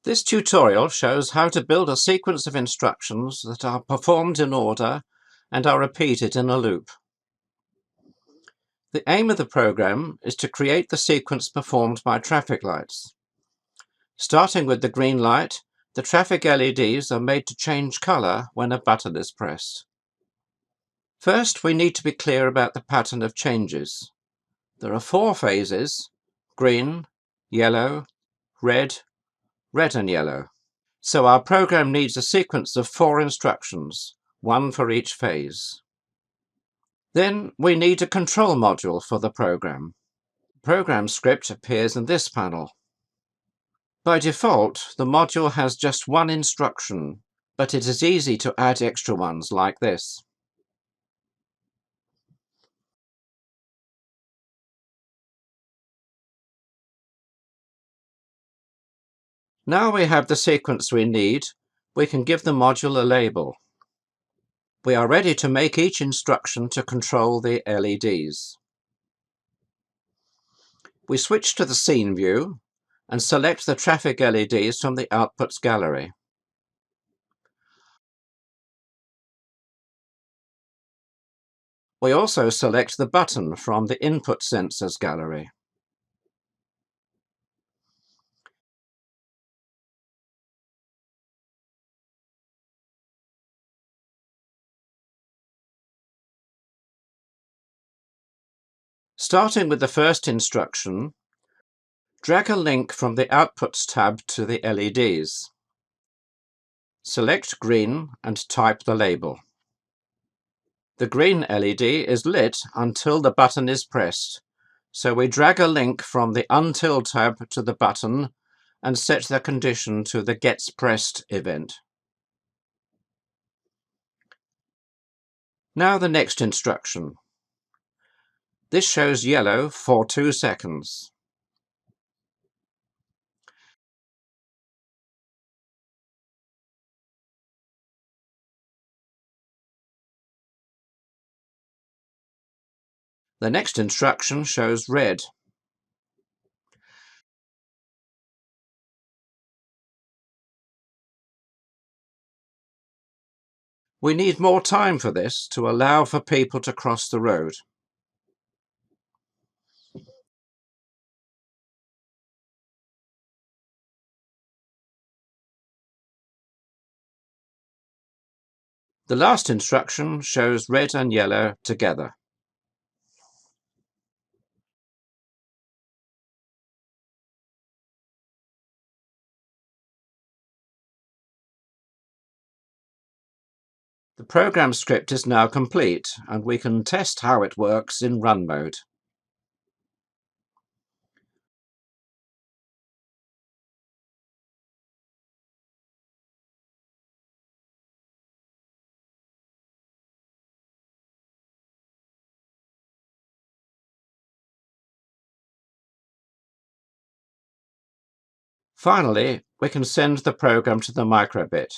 This tutorial shows how to build a sequence of instructions that are performed in order and are repeated in a loop. The aim of the program is to create the sequence performed by traffic lights. Starting with the green light, the traffic LEDs are made to change color when a button is pressed. First, we need to be clear about the pattern of changes. There are 4 phases: green, yellow, red, red and yellow. So our program needs a sequence of 4 instructions, 1 for each phase. Then we need a control module for the program. Program script appears in this panel. By default, the module has just 1 instruction, but it is easy to add extra ones like this. Now we have the sequence we need, we can give the module a label. We are ready to make each instruction to control the LEDs. We switch to the scene view and select the traffic LEDs from the Outputs gallery. We also select the button from the Input Sensors gallery. Starting with the first instruction, drag a link from the Outputs tab to the LEDs. Select green and type the label. The green LED is lit until the button is pressed, so we drag a link from the Until tab to the button and set the condition to the Gets Pressed event. Now the next instruction. This shows yellow for 2 seconds. The next instruction shows red. We need more time for this to allow for people to cross the road. The last instruction shows red and yellow together. The program script is now complete, and we can test how it works in run mode. Finally, we can send the program to the microbit.